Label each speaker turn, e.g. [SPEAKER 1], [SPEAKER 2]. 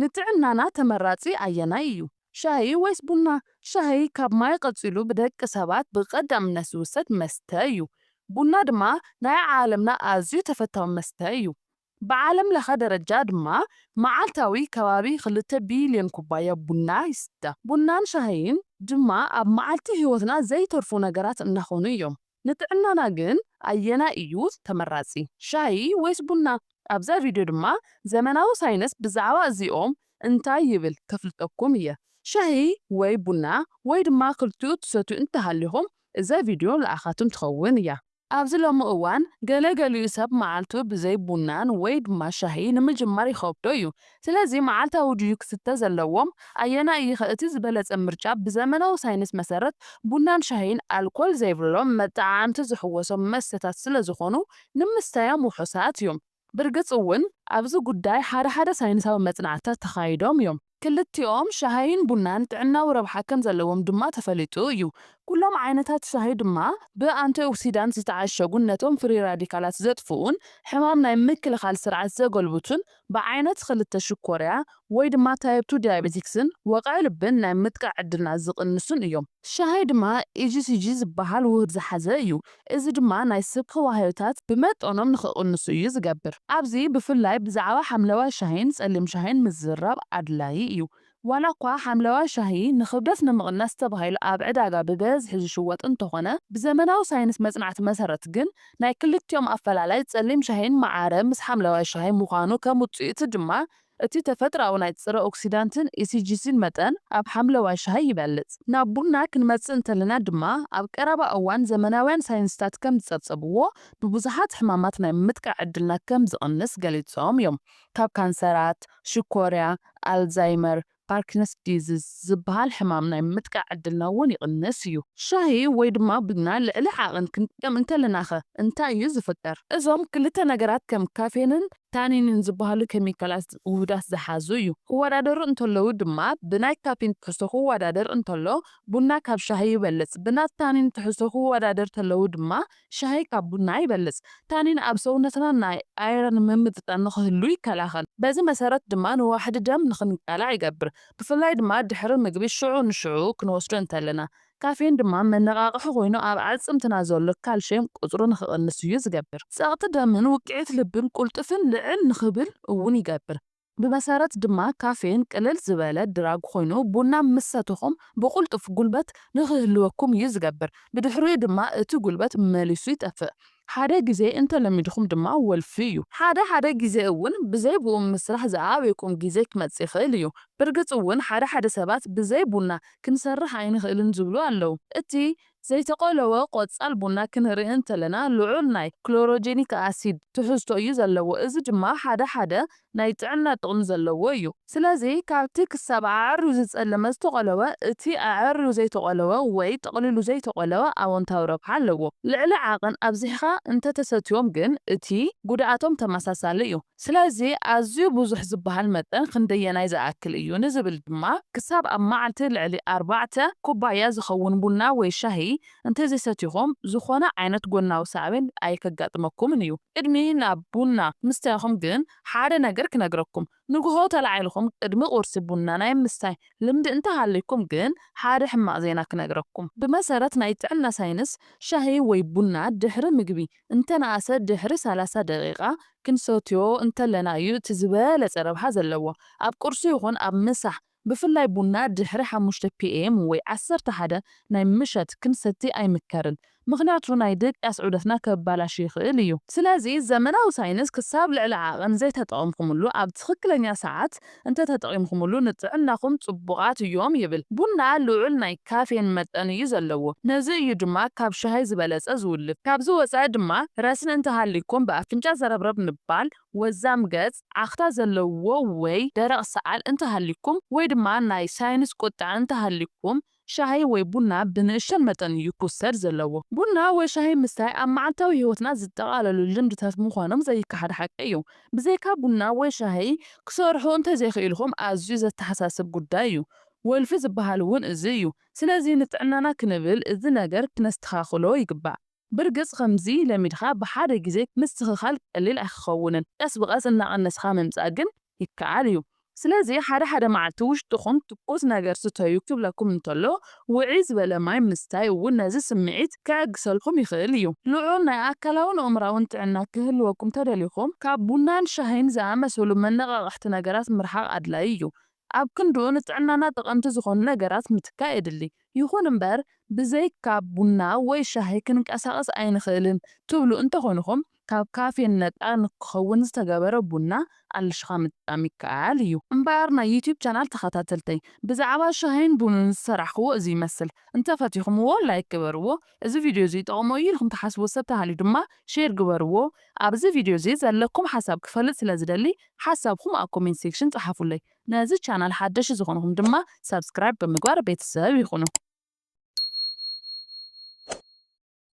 [SPEAKER 1] ንጥዕናና ተመራፂ ኣየናይ እዩ? ሻሂ ወይስ ቡና? ሻሂ ካብ ማይ ቀፂሉ ብደቂ ሰባት ብቐዳምነት ዝውሰድ መስተ እዩ። ቡና ድማ ናይ ዓለምና ኣዝዩ ተፈታዊ መስተ እዩ። ብዓለም ለኸ ደረጃ ድማ መዓልታዊ ከባቢ 2 ቢልዮን ኩባያ ቡና ይስተ። ቡናን ሻሂን ድማ ኣብ መዓልቲ ህይወትና ዘይተርፉ ነገራት እናኾኑ እዮም። ንጥዕናና ግን ኣየናይ እዩ ተመራፂ? ሻሂ ወይስ ቡና? ኣብዛ ቪድዮ ድማ ዘመናዊ ሳይንስ ብዛዕባ እዚኦም እንታይ ይብል ከፍልጠኩም እየ። ሻሂ ወይ ቡና ወይ ድማ ክልቲኡ ትሰትዩ እንተሃሊኹም እዛ ቪድዮ ንኣኻትኩም ትኸውን እያ። ኣብዚ ሎሚ እዋን ገለገሊኡ ሰብ መዓልቱ ብዘይ ቡናን ወይ ድማ ሻሂ ንምጅማር ይኸብዶ እዩ። ስለዚ መዓልታዊ ድዩ ክስተ ዘለዎም ኣየናይ እዩ እቲ ዝበለፀ ምርጫ? ብዘመናዊ ሳይንስ መሰረት ቡናን ሻሂን ኣልኮል ዘይብሎም መጠዓዓምቲ ዝሕወሶም መስተታት ስለዝኾኑ ንምስታዮም ውሑሳት እዮም። ብርግፅ እውን ኣብዚ ጉዳይ ሓደ ሳይንሳዊ መፅናዕትታት ተኻይዶም እዮም። ክልቲኦም ሻሂን ቡናን ጥዕናዊ ረብሓ ከም ዘለዎም ድማ ተፈሊጡ እዩ። ኩሎም ዓይነታት ሻሂ ድማ ብኣንቲኦክሲዳንት ዝተዓሸጉ ነቶም ፍሪ ራዲካላት ዘጥፍኡን ሕማም ናይ ምክልኻል ስርዓት ዘጎልብቱን ብዓይነት 2 ሽኮርያ ወይ ድማ ታይፕ 2 ዳያቤቲክስን ወቕዒ ልብን ናይ ምጥቃዕ ዕድልና ዝቕንሱን እዮም። ሻሂ ድማ ኢጂሲጂ ዝበሃል ውህድ ዝሓዘ እዩ። እዚ ድማ ናይ ስብሒ ዋህብታት ብመጠኖም ንኽቕንሱ እዩ ዝገብር። ኣብዚ ብፍላይ ብዛዕባ ሓምለዋይ ሻሂን ጸሊም ሻሂን ምዝራብ ኣድላይ እዩ። ዋላ እኳ ሓምለዋይ ሻሂ ንኽብደት ንምቕናስ ተባሂሉ ኣብ ዕዳጋ ብበዝሒ ዝሽወጥ እንተኾነ ብዘመናዊ ሳይንስ መፅናዕቲ መሰረት ግን ናይ ክልቲኦም ኣፈላላይ ጸሊም ሻሂን ማዓረ ምስ ሓምለዋይ ሻሂ ምዃኑ ከም ውፅኢቱ ድማ እቲ ተፈጥራዊ ናይ ፀረ ኦክሲዳንትን ኢሲጂሲን መጠን ኣብ ሓምለዋይ ሻሂ ይበልፅ። ናብ ቡና ክንመጽእ እንተለና ድማ ኣብ ቀረባ እዋን ዘመናውያን ሳይንስታት ከም ዝጸብጽብዎ ብብዙሓት ሕማማት ናይ ምጥቃዕ ዕድልና ከም ዝቕንስ ገሊፆም እዮም። ካብ ካንሰራት፣ ሽኮርያ፣ ኣልዛይመር፣ ፓርኪንሰንስ ዲዚዝ ዝበሃል ሕማም ናይ ምጥቃዕ ዕድልና እውን ይቕንስ እዩ። ሻሂ ወይ ድማ ቡና ልዕሊ ዓቕን ክንጥቀም እንተለናኸ እንታይ እዩ ዝፍጠር? እዞም ክልተ ነገራት ከም ካፌንን ታኒንን ዝበሃሉ ኬሚካላት ውህዳት ዝሓዙ እዩ። ክወዳደሩ እንተለዉ ድማ ብናይ ካፊን ትሕዝቶ ክወዳደር እንተሎ ቡና ካብ ሻሂ ይበልፅ። ብናይ ታኒን ትሕዝቶ ክወዳደር እንተለዉ ድማ ሻሂ ካብ ቡና ይበልፅ። ታኒን ኣብ ሰውነትና ናይ ኣይረን ምምጥጣን ንኽህሉ ይከላኸል። በዚ መሰረት ድማ ንዋሕዲ ደም ንኽንቃላዕ ይገብር። ብፍላይ ድማ ድሕሪ ምግቢ ሽዑ ንሽዑ ክንወስዶ እንተለና። ካፌን ድማ መነቃቅሒ ኮይኑ ኣብ ዓጽምትና ዘሎ ካልሽየም ቁፅሩ ንኽቕንስ እዩ ዝገብር። ጸቕጢ ደምን ውቅዒት ልብን ቁልጥፍን ልዕል ንኽብል እውን ይገብር። ብመሰረት ድማ ካፌን ቅልል ዝበለ ድራግ ኮይኑ ቡና ምስ ሰተኹም ብቁልጡፍ ጉልበት ንኽህልወኩም እዩ ዝገብር። ብድሕሪኡ ድማ እቲ ጉልበት መሊሱ ይጠፍእ። ሓደ ግዜ እንተለሚድኩም ድማ ወልፊ እዩ። ሓደ ግዜ እውን ብዘይ ብኡ ምስራሕ ዝዓበየኩም ግዜ ክመጽእ ይኽእል እዩ። ብርግጽ እውን ሓደ ሰባት ብዘይ ቡና ክንሰርሕ ኣይንኽእልን ዝብሉ ኣለዉ። እቲ ዘይተቆለወ ቆጻል ቡና ክንርኢ እንተለና ልዑል ናይ ክሎሮጄኒክ ኣሲድ ትሕዝቶ እዩ ዘለዎ። እዚ ድማ ሓደ ናይ ጥዕና ጥቕሚ ዘለዎ እዩ። ስለዚ ካብቲ ክሳብ ኣዕርዩ ዝጸለመ ዝተቆለወ እቲ ኣዕርዩ ዘይተቆለወ ወይ ጠቕሊሉ ዘይተቆለወ ኣወንታዊ ረብሓ ኣለዎ። ልዕሊ ዓቕን ኣብዚሕኻ እንተተሰትዮም ግን እቲ ጉድኣቶም ተመሳሳሊ እዩ። ስለዚ ኣዝዩ ብዙሕ ዝበሃል መጠን ክንደየናይ ዝኣክል እዩ ንዝብል ድማ ክሳብ ኣብ መዓልቲ ልዕሊ 4 ኩባያ ዝኸውን ቡና ወይ ሻሂ እንተዘይሰቲኹም ዝኾነ ዓይነት ጎናዊ ሳዕቤን ኣይከጋጥመኩምን እዩ። ቅድሚ ናብ ቡና ምስታይኹም ግን ሓደ ነገር ክነግረኩም። ንግሆ ተላዒልኩም ቅድሚ ቁርሲ ቡና ናይ ምስታይ ልምዲ እንተሃለይኩም ግን ሓደ ሕማቕ ዜና ክነግረኩም። ብመሰረት ናይ ጥዕና ሳይንስ ሻሂ ወይ ቡና ድሕሪ ምግቢ እንተነኣሰ ድሕሪ 30 ደቂቓ ክንሰትዮ እንተለና እዩ እቲ ዝበለፀ ረብሓ ዘለዎ። ኣብ ቁርሲ ይኹን ኣብ ምሳሕ ብፍላይ ቡና ድሕሪ 5 PM ወይ 11 ናይ ምሸት ክንሰቲ ኣይምከርን። ምክንያቱ ናይ ድቃስ ዑደትና ከበላሽ ይኽእል እዩ። ስለዚ ዘመናዊ ሳይንስ ክሳብ ልዕሊ ዓቕን ዘይተጠቐምኩምሉ ኣብ ትክክለኛ ሰዓት እንተተጠቒምኩምሉ ንጥዕናኹም ጽቡቓት እዮም ይብል። ቡና ልዑል ናይ ካፌን መጠን እዩ ዘለዎ። ነዚ እዩ ድማ ካብ ሻሂ ዝበለፀ ዝውልፍ። ካብዚ ወፃኢ ድማ ረስን እንተሃሊኩም ብኣፍንጫ ዘረብረብ ንባል ወዛም ገጽ ዓኽታ ዘለዎ ወይ ደረቕ ሰዓል እንተሃሊኩም ወይ ድማ ናይ ሳይንስ ቁጥዓ እንተሃሊኩም ሻሂ ወይ ቡና ብንእሽተን መጠን እዩ ክውሰድ ዘለዎ። ቡና ወይ ሻሂ ምስታይ ኣብ መዓልታዊ ህይወትና ዝጠቓለሉ ልምድታት ምዃኖም ዘይከሓድ ሓቂ እዩ። ብዘይካ ቡና ወይ ሻሂ ክሰርሑ እንተዘይኽኢልኩም ኣዝዩ ዘተሓሳስብ ጉዳይ እዩ። ወልፊ ዝበሃል እውን እዚ እዩ። ስለዚ ንጥዕናና ክንብል እዚ ነገር ክነስተኻኽሎ ይግባእ። ብርግጽ ከምዚ ለሚድኻ ብሓደ ግዜ ምስትኽኻል ቀሊል ኣይክኸውንን። ቀስ ብቐስ እናቐነስኻ ምምጻእ ግን ይከኣል እዩ። ስለዚ ሓደ መዓልቲ ውሽጥኹም ትኩስ ነገር ስተዩ ክብለኩም እንተሎ ውዒ ዝበለ ማይ ምስታይ እውን ነዚ ስምዒት ከዕግሰልኩም ይኽእል እዩ። ልዑል ናይ ኣካላውን ኣእምሮኣውን ጥዕና ክህልወኩም ተደሊኹም ካብ ቡናን ሻሂን ዝኣመሰሉ መነቓቕሕቲ ነገራት ምርሓቕ ኣድላይ እዩ። ኣብ ክንድኡ ንጥዕናና ጠቐምቲ ዝኾኑ ነገራት ምትካእ የድሊ። ይኹን እምበር ብዘይካ ቡና ወይ ሻሂ ክንቀሳቐስ ኣይንኽእልን ትብሉ እንተኾንኹም ካብ ካፌን ነፃ ንክኸውን ዝተገበረ ቡና ኣልሽኻ ምጥቃም ይከኣል እዩ። እምበር ናይ ዩቲዩብ ቻናል ተኸታተልተይ ብዛዕባ ሻሂን ቡንን ዝሰራሕኽዎ እዚ ይመስል። እንተፈቲኹምዎ ላይክ ግበርዎ። እዚ ቪድዮ እዚ ይጠቕሞ እዩ ኢልኩም ተሓስብዎ ሰብ ተሃልዩ ድማ ሼር ግበርዎ። ኣብዚ ቪድዮ እዚ ዘለኩም ሓሳብ ክፈልጥ ስለ ዝደሊ ሓሳብኩም ኣብ ኮሜንት ሴክሽን ጸሓፉለይ። ነዚ ቻናል ሓደሽ ዝኾንኩም ድማ ሰብስክራይብ ብምግባር ቤተሰብ ይኹኑ።